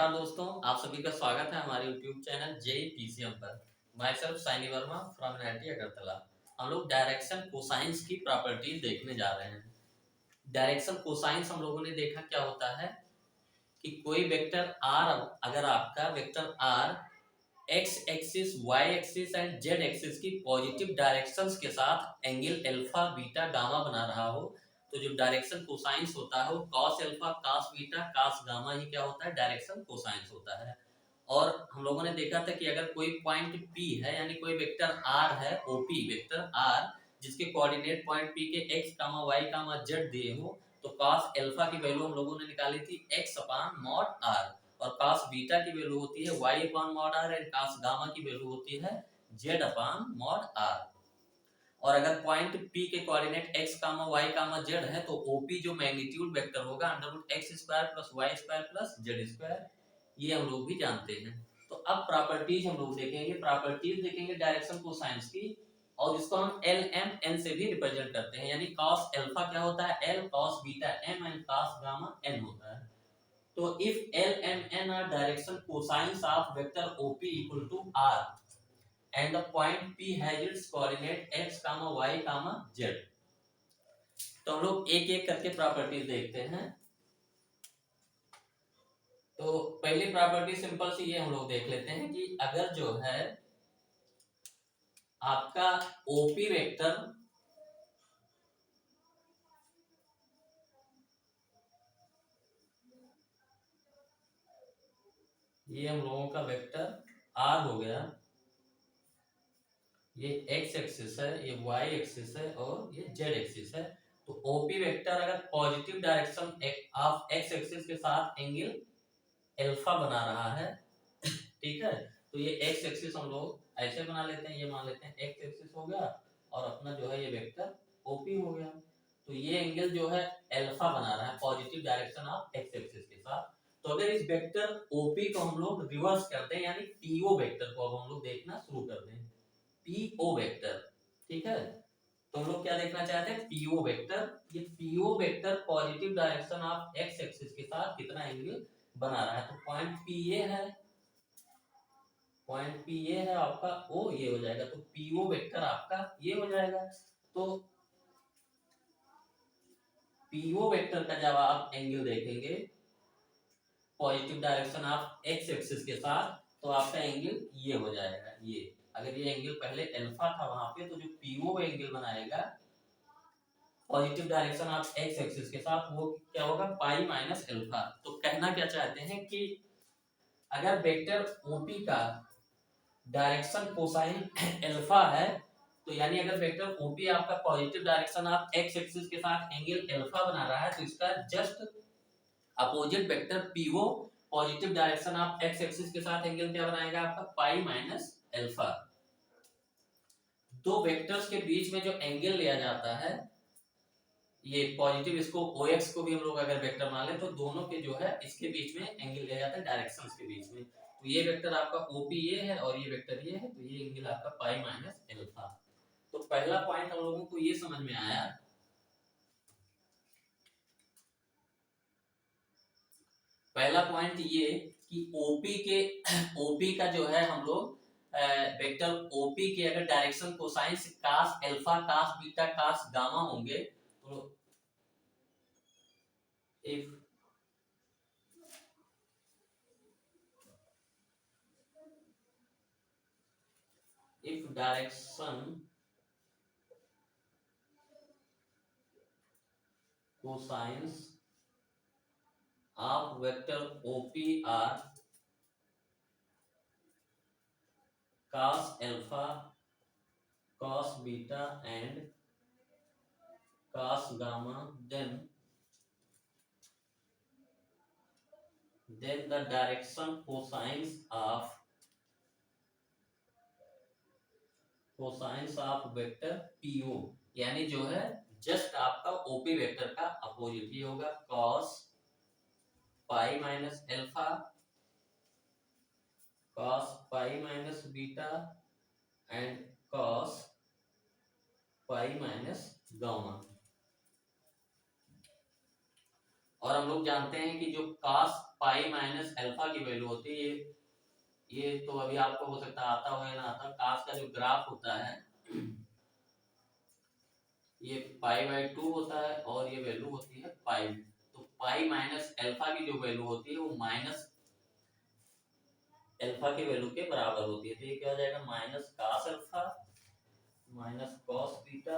नमस्कार दोस्तों, आप सभी का स्वागत है हमारे यूट्यूब चैनल जेई पीसीएम पर। Myself Saini Verma from NIT Agartala. हम लोग डायरेक्शन कोसाइंस की प्रॉपर्टीज देखने जा रहे हैं। डायरेक्शन कोसाइंस हम लोगों ने देखा क्या होता है कि कोई वेक्टर आर, अगर आपका vector R X axis, Y axis and Z axis की पॉजिटिव डायरेक्शंस के साथ एंगल अल्फा, बीटा, गामा बना रहा हो, तो जो डायरेक्शन कोसाइंस होता है वो cos alpha, cos beta, cos gamma ही क्या होता है, डायरेक्शन कोसाइंस होता है। और हम लोगों ने देखा था कि अगर कोई पॉइंट P है, यानी कोई वेक्टर R है, OP वेक्टर R, जिसके कोऑर्डिनेट पॉइंट P के x, y, z दिए हो, तो cos अल्फा की वैल्यू हम लोगों ने निकाली थी x अपान मॉड r, और cos बीटा की वैल्यू होती है y upon mod r, and cos gamma की वैल्यू होती है z अपान मॉड r। और अगर पॉइंट P के कोऑर्डिनेट x, y, z है, तो OP जो मैग्नीट्यूड वेक्टर होगा √x² + y² + z², ये हम लोग भी जानते हैं। तो अब प्रॉपर्टीज हम लोग देखेंगे, प्रॉपर्टीज देखेंगे डायरेक्शन कोसाइंस की, और इसको हम LMN से भी रिप्रेजेंट करते हैं, यानी cos अल्फा क्या होता है L, cos beta M and cos gamma N होता है। तो if LMN are direction cosines of vector OP equal to R and the point P has its coordinate x, y, z, तो हम लोग एक एक करके प्रॉपर्टीज देखते हैं। तो पहली प्रॉपर्टी सिंपल सी ये हम लोग देख लेते हैं कि अगर जो है आपका ओपी वेक्टर ये हम लोगों का वेक्टर आर हो गया, ये एक्स एक्सिस है, ये वाई एक्सिस है और ये जेड एक्सिस है। तो ओपी वेक्टर अगर positive direction of x axis के साथ एंगल अल्फा बना रहा है, ठीक है, तो ये एक्स एक्सिस हम लोग ऐसे बना लेते हैं, ये मान लेते हैं एक्स एक्सिस हो गया, और अपना जो है ये वेक्टर ओपी हो गया। तो ये एंगल जो है अल्फा बना रहा है positive direction of x axis के साथ। तो अगर इस वेक्टर ओपी को हम लोग रिवर्स करते हैं, यानी पीओ वेक्टर को अब हम लोग देखना शुरू कर दें, पीओ वेक्टर, ठीक है। तो हम लोग क्या देखना चाहते हैं, पीओ वेक्टर। ये PO vector positive direction of x axis के साथ कितना एंगल बना रहा है, तो पॉइंट पी ये है, पॉइंट पी ये है आपका, ओ ये हो जाएगा, तो पीओ वेक्टर आपका ये हो जाएगा। तो पीओ वेक्टर का जब आप एंगल देखेंगे positive direction of x axis के साथ, तो आपका एंगल ये हो जाएगा। ये अगर ये एंगल पहले अल्फा था वहां पे, तो जो पीओ एंगल बनाएगा positive direction of x axis के साथ, वो क्या होगा, पाई माइनस अल्फा। तो कहना क्या चाहते हैं कि अगर वेक्टर ओपी का डायरेक्शन कोसाइन अल्फा है, तो यानी अगर वेक्टर ओपी आपका positive direction of x axis के साथ एंगल अल्फा बना रहा है, तो इसका just opposite vector PO positive direction of x axis के साथ एंगल क्या बनाएगा आपका, पाई माइनस अल्फा। दो वेक्टर्स के बीच में जो एंगल लिया जाता है, ये पॉजिटिव, इसको OX को भी हम लोग अगर वेक्टर मान ले, तो दोनों के जो है इसके बीच में एंगल लिया जाता है डायरेक्शंस के बीच में। तो ये वेक्टर आपका OP ये है और ये वेक्टर ये है, तो ये एंगल आपका पाई माइनस अल्फा। तो पहला पॉइंट हम लोगों को ये समझ में आया, पहला पॉइंट ये कि OP का जो है हम लोग वेक्टर OP के अगर direction cosines cos alpha, cos beta, cos gamma होंगे, तो if direction cosines of vector OP are cos alpha, cos beta and cos gamma, then the direction cosines of vector PO, यानी जो है just आपका OP vector का opposite ये होगा, cos pi minus alpha, cos pi minus beta and cos pi minus gamma. और हम लोग जानते हैं कि जो cos पाई माइनस अल्फा की वैल्यू होती है, ये तो अभी आपको हो सकता आता हो या ना आता, काश का जो ग्राफ होता है ये पाई बाई 2 होता है और ये वैल्यू होती है पाई। तो पाई माइनस अल्फा की जो वैल्यू होती है वो माइनस अल्फा की वैल्यू के बराबर होती है। तो ये क्या हो जाएगा, minus cos alpha minus cos beta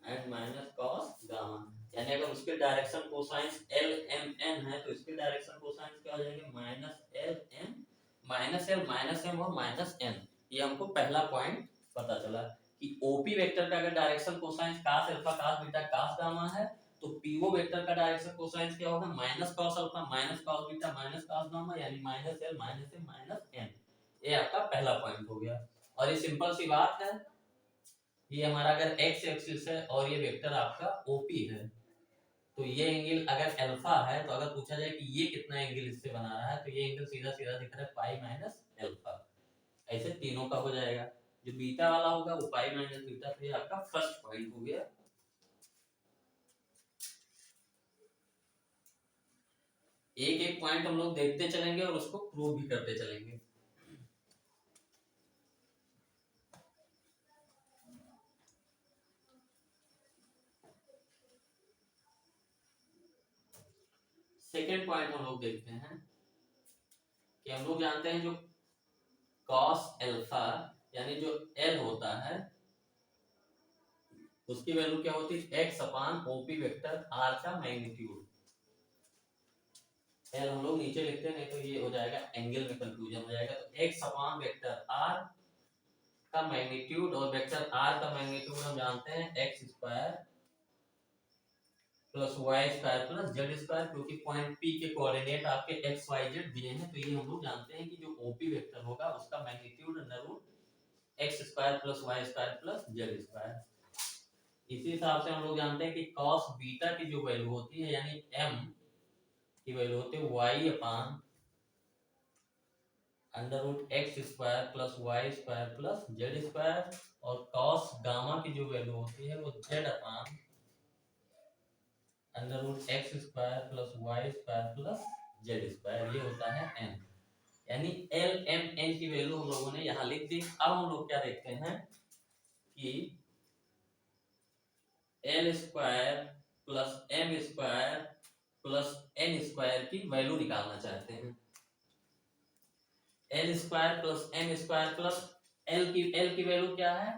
and minus cos gamma. यानी अगर उसके direction cosines L M N है तो इसके डायरेक्शन कोसाइंस क्या हो जाएंगे, minus L M minus L minus M और माइनस एन। ये हमको पहला पॉइंट पता चला कि ओपी वेक्टर का अगर direction cosines cos alpha cos beta cos gamma है तो पीओ वेक्टर का डायरेक्शन कोसाइंस क्या होगा, minus cos alpha minus cos beta minus cos gamma, यानी minus L minus M minus N. ये आपका पहला पॉइंट हो गया। और ये सिंपल सी बात है, ये हमारा अगर x एक्सिस है और ये वेक्टर आपका OP है तो ये एंगल अगर अल्फा है तो अगर पूछा जाए कि ये कितना एंगल इससे बना रहा है तो ये एंगल सीधा सीधा दिख रहा है पाई माइनस अल्फा। ऐसे तीनों का हो जाएगा। जो बीटा वाला होगा वो पाई माइनस बीटा। तो ये आपका फर्स्ट पॉइंट हो गया। एक एक पॉइंट हम लोग देखते चलेंगे और उसको प्रूव भी करते चलेंगे। सेकेंड पॉइंट हम लोग देखते हैं कि हम लोग जानते हैं जो cos अल्फा यानी जो L होता है उसकी वैल्यू क्या होती है, x अपान ओपी वेक्टर r का मैग्नीट्यूड। L हम लोग नीचे लिखते हैं नहीं तो ये हो जाएगा एंगल में कंफ्यूजन हो जाएगा। तो x अपान वेक्टर r का मैग्नीट्यूड, और वेक्टर r का मैग्नीट्यूड हम जानते हैं x square plus Y square plus Z square, क्योंकि पॉइंट P के कोऑर्डिनेट आपके x y z दिए हैं। तो ये हम लोग जानते हैं कि जो OP वेक्टर होगा उसका magnitude under root x square plus Y square plus Z square. इसी हिसाब से हम लोग जानते हैं कि cos बीटा की जो वैल्यू होती है यानी m की वैल्यू होती है y upon under root x square plus Y square plus Z square, और cos गामा की जो वैल्यू होती है वो z upon under root x square plus Y square plus Z square. ये होता है n। यानी एल एम एन की वैल्यू हम लोगों ने यहाँ लिख दी। अब हम लोग क्या देखते हैं कि L square plus M square plus N square की वैल्यू निकालना चाहते हैं। L square plus M square plus L की वैल्यू क्या है,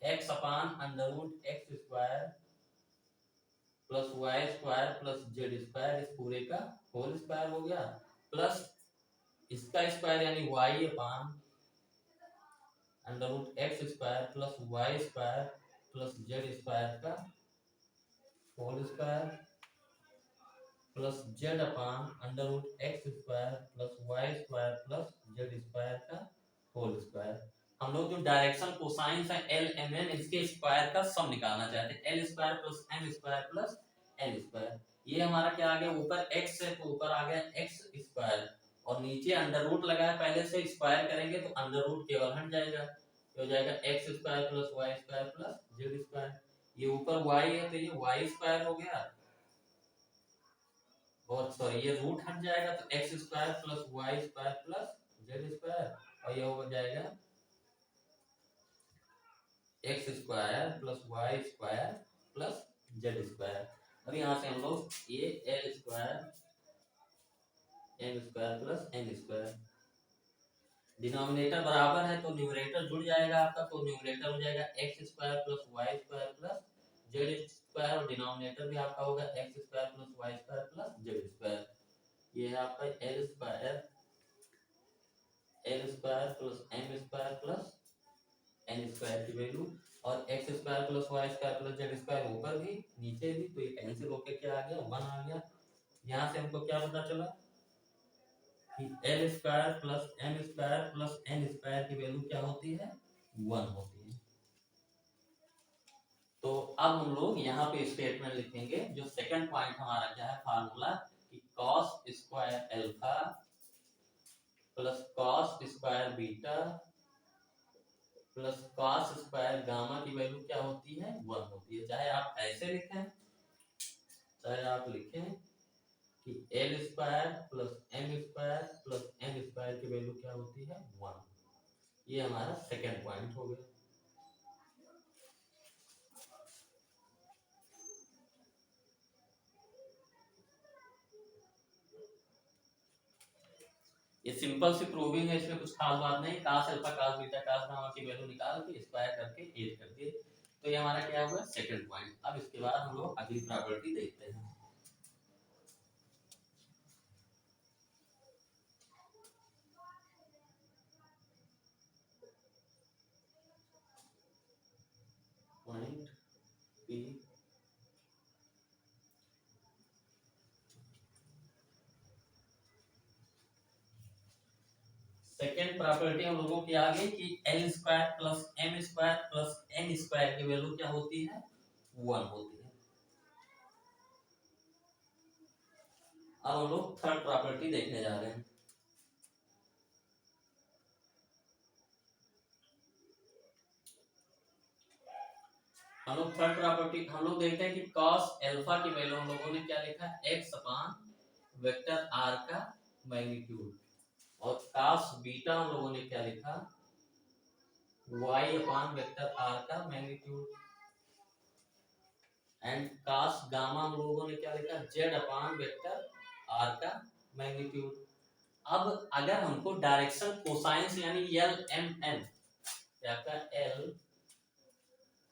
X upon under root x square plus Y square plus Z square, इस पूरे का होल स्क्वायर हो गया, प्लस इसका स्क्वायर यानी y upon under root x square plus Y square plus Z square का whole square plus z upon under root x square plus Y square plus Z square का whole square. हम लोग जो direction cosines है l M n इसके square का sum निकालना चाहते हैं। L square plus M square plus l square, ये हमारा क्या आ गया, ऊपर x है तो ऊपर आ गया एक्स स्क्वायर और नीचे अंडर रूट लगा है पहले से, स्क्वायर करेंगे तो अंडर रूट केवल हट जाएगा, हो जाएगा X square plus Y square plus Z square. ये ऊपर y है तो ये वाई स्क्वायर हो गया, और सॉरी ये रूट हट जाएगा तो X square plus Y square plus Z square, और ये हो जाएगा X square plus Y square plus Z square. अब यहाँ से हम लोग ये L square M square plus N square, denominator बराबर है तो न्यूमरेटर जुड़ जाएगा आपका, तो न्यूमरेटर हो जाएगा X square plus Y square plus Z square, और डिनोमिनेटर भी आपका होगा X square plus Y square plus Z square. ये है आपका L square plus M square plus N square की वैल्यू, और X square plus Y square plus Z square ऊपर भी नीचे भी, तो ये कैंसिल होकर क्या आ गया, 1 आ गया। यहाँ से हमको क्या पता चला कि L square plus M square plus N square की वैल्यू क्या होती है, 1 होती है। तो अब हम लोग यहाँ पे स्टेटमेंट लिखेंगे। जो सेकंड पॉइंट हमारा क्या है, फार्मूला कि cos square alpha plus cos square beta plus cos square gamma की वैल्यू क्या होती है, 1 होती है। चाहे आप ऐसे लिखें चाहे आप लिखें कि L square plus M square plus N square की वैल्यू क्या होती है 1। ये हमारा सेकेंड पॉइंट हो गया। ये सिंपल सी प्रूविंग है, इसमें कुछ खास बात नहीं। कास alpha cos beta cos gamma की वैल्यू निकाल के स्क्वायर करके एड कर दिए, तो ये हमारा क्या हुआ सेकंड पॉइंट। अब इसके बाद हम लोग अगली प्रॉपर्टी देखते हैं। पॉइंट पी सेकेंड प्रॉपर्टी हम लोगों की आ गई कि L square plus M square plus N square की वैल्यू क्या होती है 1 होती है। अब हम लोग थर्ड प्रॉपर्टी देखने जा रहे हैं। हम लोग थर्ड प्रॉपर्टी हम लोग देखते हैं कि cos अल्फा की वैल्यू हम लोगों ने क्या लिखा x अपान वेक्टर r का मैग्नीट्यूड, और cos बीटा हम लोगों ने क्या लिखा y अपान वेक्टर r का मैग्नीट्यूड, एंड cos गामा हम लोगों ने क्या लिखा z अपान वेक्टर r का मैग्नीट्यूड। अब अगर हमको डायरेक्शन कोसाइंस यानी एल एम एन क्या का एल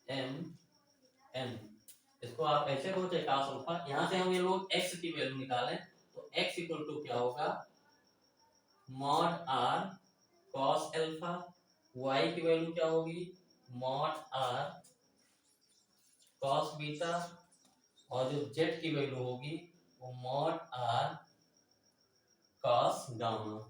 एम एन, इसको आप ऐसे बोलते हैं cos अल्फा, यहां से हम ये लोग x की वैल्यू निकालें तो x इक्वल टू क्या होगा mod r cos alpha, y की वैल्यू क्या होगी मॉड r cos बीटा, और जो z की वैल्यू होगी वो मॉड r cos गामा।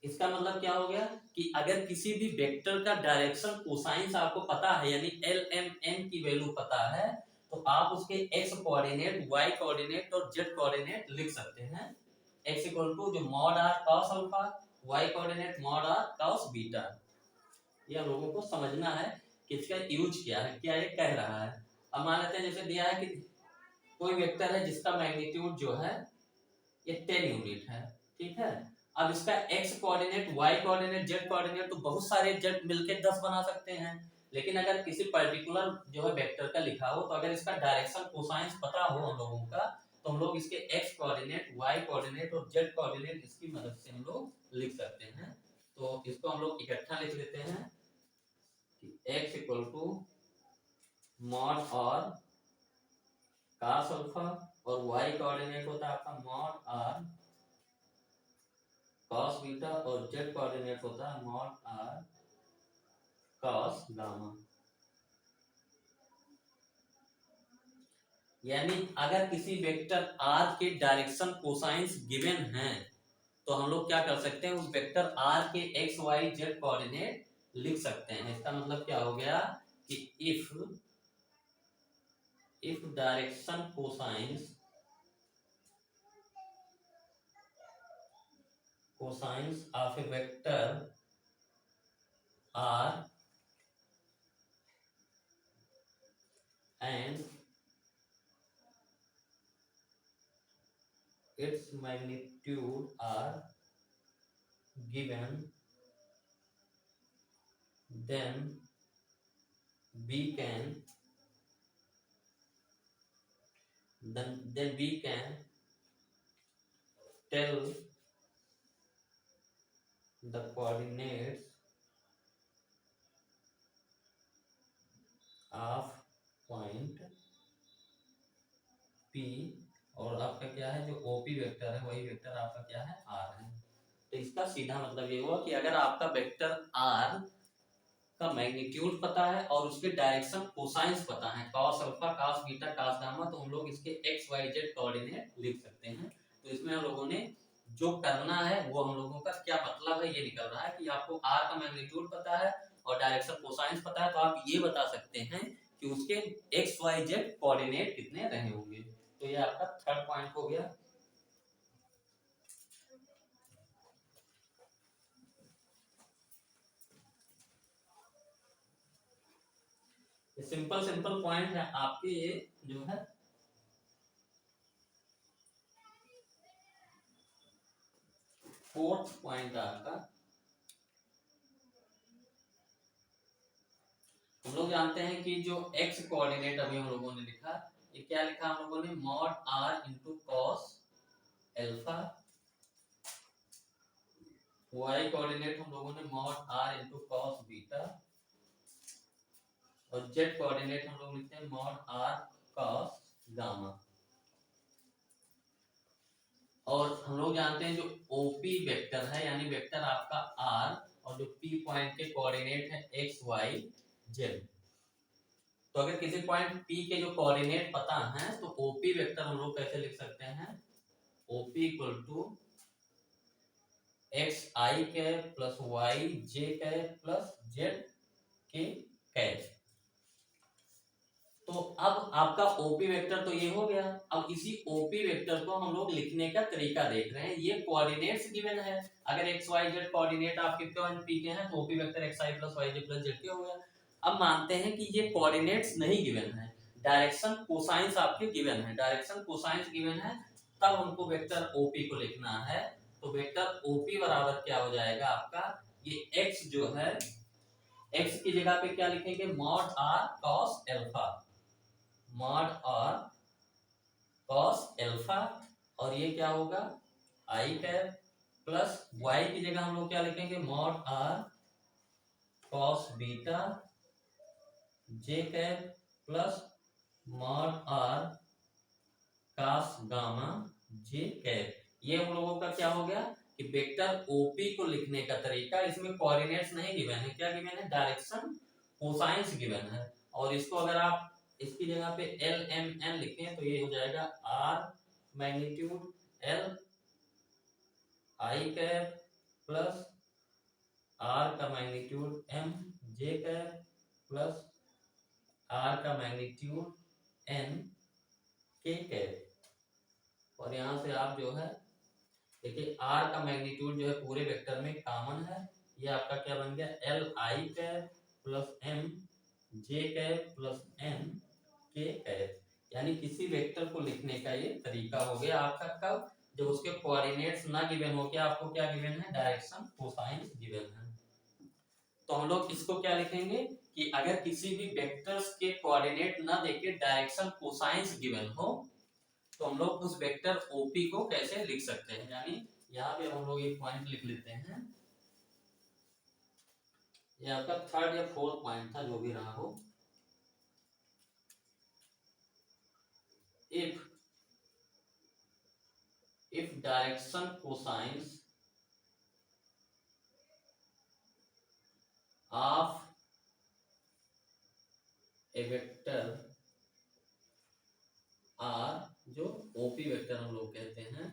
इसका मतलब क्या हो गया कि अगर किसी भी वेक्टर का डायरेक्शन कोसाइंस आपको पता है यानी एल एम एन की वैल्यू पता है, तो आप उसके x कोऑर्डिनेट y कोऑर्डिनेट और z कोऑर्डिनेट लिख सकते हैं। x इक्वल टू जो mod r cos alpha, y coordinate mod r cos beta. ये हम लोगों को समझना है कि इसका यूज क्या है, क्या ये कह रहा है। अब मान लेते हैं जैसे दिया है कि कोई वेक्टर है जिसका मैग्नीट्यूड जो है ये 10 यूनिट है, ठीक है। अब इसका x coordinate y coordinate z coordinate तो बहुत सारे z मिलके 10 बना सकते हैं, लेकिन अगर किसी पर्टिकुलर जो है वेक्टर का लिखा हो तो अगर इसका डायरेक्शन कोसाइंस पता हो हम लोगों का, तो हम लोग इसके x कोऑर्डिनेट y कोऑर्डिनेट और z कोऑर्डिनेट इसकी मदद से हम लोग लिख सकते हैं। तो इसको हम लोग इकट्ठा लिख लेते हैं कि x इक्वल टू मॉड और cos अल्फा, और y कोऑर्डिनेट होता है आपका मॉड r cos बीटा, और z कोऑर्डिनेट होता है मॉड r cos गामा। यानी अगर किसी वेक्टर r के डायरेक्शन कोसाइंस गिवन हैं तो हम लोग क्या कर सकते हैं उस वेक्टर r के x y z कोऑर्डिनेट लिख सकते हैं। इसका मतलब क्या हो गया कि if direction cosines of a vector r and its magnitude are given, then we can tell the coordinates of point P, और आपका क्या है जो OP वेक्टर है वही वेक्टर आपका क्या है R है। तो इसका सीधा मतलब ये हुआ कि अगर आपका वेक्टर R का मैग्नीट्यूड पता है और उसके डायरेक्शन कोसाइंस पता है cos alpha cos beta cos gamma, तो हम लोग इसके x y z कोऑर्डिनेट लिख सकते हैं। तो इसमें हम लोगों ने जो करना है वो हम लोगों का क्या मतलब है ये निकल रहा है कि आपको r का मैग्नीट्यूड पता है और डायरेक्शन कोसाइंस पता है, तो आप ये बता सकते हैं कि उसके x y z कोऑर्डिनेट कितने रहे होंगे। तो ये आपका थर्ड पॉइंट हो गया। सिंपल सिंपल पॉइंट है आपके, ये जो है फोर्थ पॉइंट आपका, हम लोग जानते हैं कि जो एक्स कोऑर्डिनेट अभी हम लोगों ने लिखा, ये क्या लिखा हम लोगों ने, mod R into cos alpha. Y coordinate हम लोगों ने mod R into cos beta, और जेड कोऑर्डिनेट हम लोग लिखते हैं मॉड आर कॉस गामा। और हम लोग जानते हैं जो ओपी वेक्टर है, यानी वेक्टर आपका आर, और जो पी पॉइंट के कोऑर्डिनेट है एक्स वाई जेड। तो अगर किसी पॉइंट P के जो कोऑर्डिनेट पता है तो OP वेक्टर हम लोग कैसे लिख सकते हैं, OP equal to X I cap plus Y J cap plus Z K cap. तो अब आपका OP वेक्टर तो ये हो गया। अब इसी OP वेक्टर को हम लोग लिखने का तरीका देख रहे हैं। ये कोऑर्डिनेट्स गिवन है, अगर एक्स वाई जेड कोऑर्डिनेट आपके पॉइंट P के हैं तो OP वेक्टर एक्स आई प्लस वाई जे प्लस जेड के हो गया। अब मानते हैं कि ये कोऑर्डिनेट्स नहीं गिवन है, डायरेक्शन कोसाइंस आपके गिवन है, डायरेक्शन कोसाइंस गिवन है, तब हमको वेक्टर OP को लिखना है। तो वेक्टर OP बराबर क्या हो जाएगा आपका, ये x जो है, x की जगह पे क्या लिखेंगे, mod r cos alpha, mod r cos alpha, और ये क्या होगा आई कैप, प्लस y की जगह हम लोग क्या लिखेंगे, mod r cos beta j cap plus mod r cos gamma j cap. ये हम लोगों का क्या हो गया कि वेक्टर OP को लिखने का तरीका, इसमें कोऑर्डिनेट्स नहीं गिवन है, क्या गिवन है, डायरेक्शन कोसाइंस गिवन है। और इसको अगर आप इसकी जगह पे एल एम एन लिखें तो ये हो जाएगा आर मैग्नीट्यूड एल आई कैप प्लस आर का मैग्नीट्यूड एम जे कैप प्लस आर का मैग्नीट्यूड एन के कैप। और यहां से आप जो है देखिए आर का मैग्नीट्यूड जो है पूरे वेक्टर में कॉमन है, ये आपका क्या बन गया, एल आई कैप प्लस एम जे कैप प्लस एन के कैप। यानी किसी वेक्टर को लिखने का ये तरीका हो गया आपका, कब, जब उसके कोऑर्डिनेट्स ना गिवन हो के आपको क्या गिवन है, डायरेक्शन कोसाइंस गिवन है। तो हम लोग इसको क्या लिखेंगे कि अगर किसी भी वेक्टर्स के कोऑर्डिनेट ना देके डायरेक्शन कोसाइंस गिवन हो तो हम लोग उस वेक्टर OP को कैसे लिख सकते हैं। यानी यहाँ पे हम लोग एक पॉइंट लिख लेते हैं, ये आपका थर्ड या फोर्थ पॉइंट था जो भी रहा हो। if direction cosines of a vector are, जो OP वेक्टर हम लोग कहते हैं,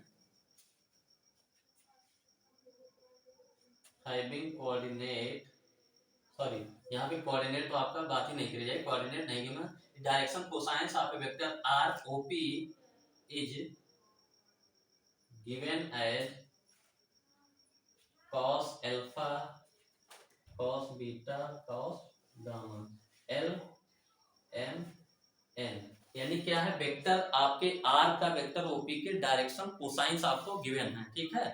having coordinate, सॉरी यहाँ पे कोऑर्डिनेट तो आपका बात ही नहीं करी जाए, कोऑर्डिनेट नहीं given, direction cosines of a vector R OP is given as cos alpha cos beta cos gamma L M N. यानी क्या है, वेक्टर आपके आर का वेक्टर OP के डायरेक्शन कोसाइंस आपको गिवन है, ठीक है,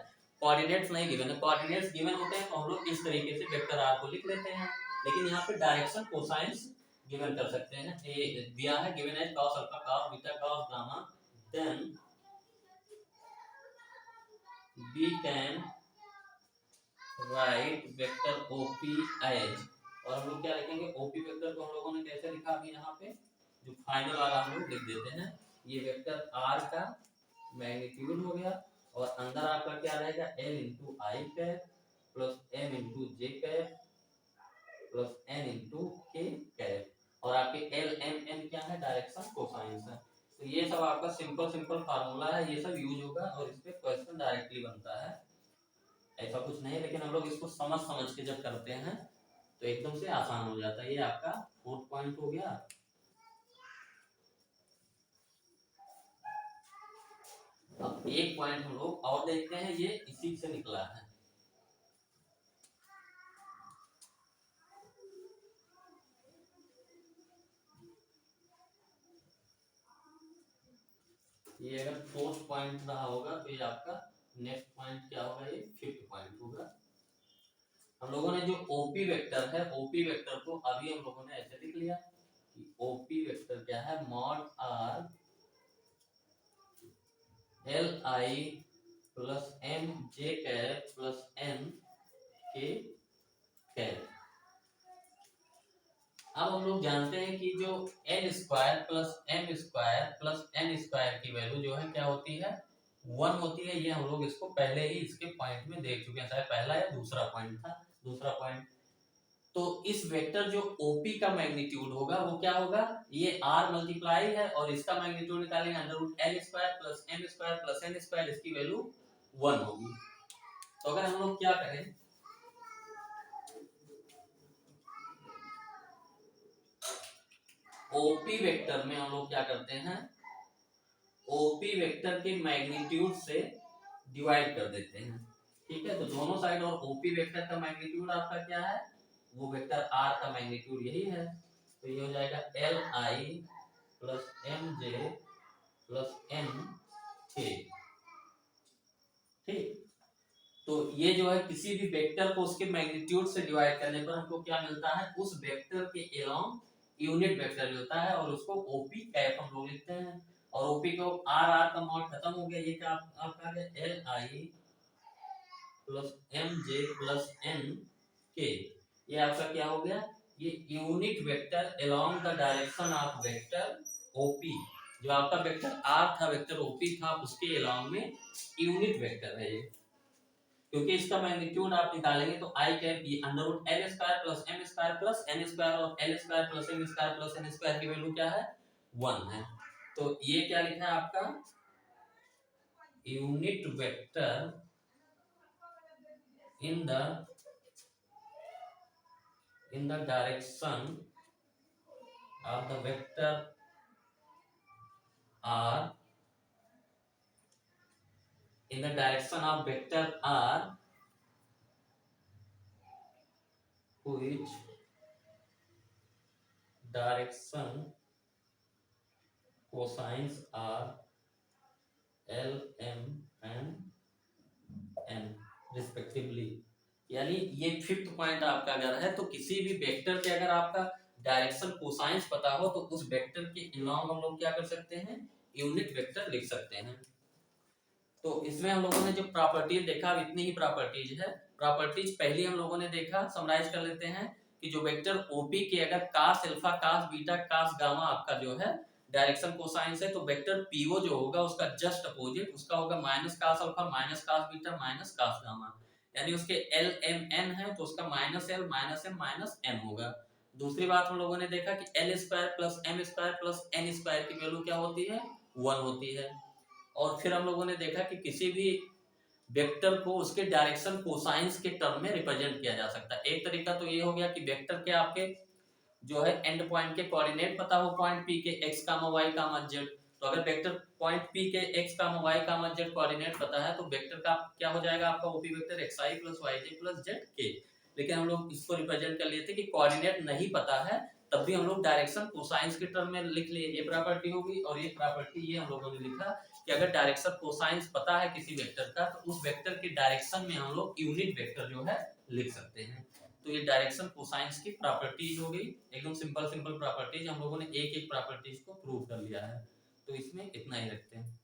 कोऑर्डिनेट्स नहीं गिवन है। कोऑर्डिनेट्स गिवन होते हैं तो हम लोग इस तरीके से वेक्टर आर को लिख लेते हैं, लेकिन यहाँ पे डायरेक्शन कोसाइंस गिवन कर सकते हैं। ए दिया है गिवन है cos alpha cos beta cos gamma, then we can write vector OP as, और हम लोग क्या लिखेंगे, OP वेक्टर को हम लोगों ने कैसे लिखा अभी यहाँ पे जो फाइनल वाला हम लोग लिख देते हैं, ये वेक्टर R का मैग्नीट्यूड हो गया, और अंदर आपका क्या रहेगा, L इंटू आई कैप प्लस M इंटू जे कैप प्लस N इंटू के कैप, और आपके L M N क्या है, डायरेक्शन कोसाइंस है। तो ये सब आपका सिंपल सिंपल फार्मूला है, ये सब यूज होगा और इस पे क्वेश्चन डायरेक्टली बनता है, ऐसा कुछ नहीं है। लेकिन हम लोग इसको समझ समझ के जब करते हैं तो एकदम से आसान हो जाता है। ये आपका फोर्थ पॉइंट हो गया। अब एक पॉइंट हम लोग और देखते हैं, ये इसी से निकला है। ये अगर फोर्थ पॉइंट रहा होगा तो ये आपका नेक्स्ट पॉइंट क्या होगा, ये फिफ्थ हम लोगों ने जो ओपी वेक्टर है, ओपी वेक्टर को अभी हम लोगों ने ऐसे लिख लिया कि ओपी वेक्टर क्या है, mod R L I plus M J cap plus N के कैप। अब हम लोग जानते हैं कि जो N square plus M square plus N square की वैल्यू जो है क्या होती है, 1 होती है। ये हम लोग इसको पहले ही इसके पॉइंट में देख चुके हैं, शायद पहला या दूसरा पॉइंट था, दूसरा पॉइंट। तो इस वेक्टर जो OP का मैग्नीट्यूड होगा वो क्या होगा, ये R मल्टीप्लाई है और इसका मैग्नीट्यूड निकालेंगे under root L square plus M square plus N square, इसकी वैल्यू 1 होगी। तो अगर हम लोग क्या करें, OP वेक्टर में हम लोग क्या करते हैं, OP वेक्टर के मैग्नीट्यूड से डिवाइड कर देते हैं, ठीक है। तो दोनों साइड और OP वेक्टर का मैग्नीट्यूड आपका क्या है, वो वेक्टर R का मैग्नीट्यूड यही है। तो ये हो जाएगा L I plus M J plus N K, ठीक। तो ये जो है किसी भी वेक्टर को उसके मैग्नीट्यूड से डिवाइड करने पर हमको क्या मिलता है, उस वेक्टर के अलोंग यूनिट वेक्टर मिलता है और उसको ओपी कैप हम लोग लिखते हैं। और ओपी को आर आर का मॉड खत्म हो गया, ये क्या आपका है L I plus M J plus N K, ये आपका क्या हो गया, ये unit vector along the direction of vector OP. जो आपका वेक्टर आर था, वेक्टर ओपी था, उसके अलोंग में यूनिट वेक्टर है ये। क्योंकि इसका मैग्नीट्यूड आप निकालेंगे तो आई कैप ये under root L square plus M square plus N square और l square plus M square plus N square की वैल्यू क्या है, 1 है। तो ये क्या लिखा है आपका, unit vector in the direction of the vector R, in the direction of vector r which direction cosines are L M and N respectively। यानी ये फिफ्थ पॉइंट आपका अगर है, तो किसी भी वेक्टर के अगर आपका डायरेक्शन कोसाइंस पता हो तो उस वेक्टर के अलोंग हम लोग क्या कर सकते हैं, यूनिट वेक्टर लिख सकते हैं। तो इसमें हम लोगों ने जो प्रॉपर्टीज देखा, अब इतनी ही प्रॉपर्टीज है। प्रॉपर्टीज पहली हम लोगों ने देखा, समराइज कर लेते हैं कि जो वेक्टर ओपी के अगर कास alpha cos beta cos gamma आपका जो है डायरेक्शन कोसाइंस है, तो वेक्टर पीओ जो होगा उसका जस्ट अपोजिट उसका होगा minus cos alpha minus cos beta minus cos gamma. यानी उसके एल एम एन है तो उसका minus L minus M minus N होगा। दूसरी बात हम लोगों ने देखा कि L square plus M square plus N square की वैल्यू क्या होती है, 1 होती है। और फिर हम लोगों ने देखा कि किसी भी वेक्टर को उसके डायरेक्शन कोसाइंस के टर्म में रिप्रेजेंट किया जा सकता है। एक तरीका तो ये हो गया कि वेक्टर के आपके जो है एंड पॉइंट के कोऑर्डिनेट पता हो, पॉइंट पी के एक्स कामा वाई कामा जेड। तो अगर वेक्टर पॉइंट पी के एक्स कामा वाई कामा जेड कोऑर्डिनेट पता है तो वेक्टर का क्या हो जाएगा आपका ओपी वेक्टर एक्स आई प्लस वाई जे प्लस जेड के। लेकिन हम लोग इसको रिप्रेजेंट कर लिए थे कि कोऑर्डिनेट नहीं पता है, तब भी हम लोग डायरेक्शन कोसाइंस के टर्म में लिख लिए, ये प्रॉपर्टी होगी। और ये प्रॉपर्टी ये हम लोगों ने लिखा कि अगर डायरेक्शन कोसाइंस पता है किसी वेक्टर का तो उस वेक्टर के डायरेक्शन में हम लोग यूनिट वेक्टर जो है लिख सकते हैं। तो ये डायरेक्शन कोसाइंस की प्रॉपर्टीज हो गई, एकदम सिंपल सिंपल प्रॉपर्टीज। हम लोगों ने एक एक प्रॉपर्टीज को प्रूव कर लिया है। तो इसमें इतना ही रखते हैं।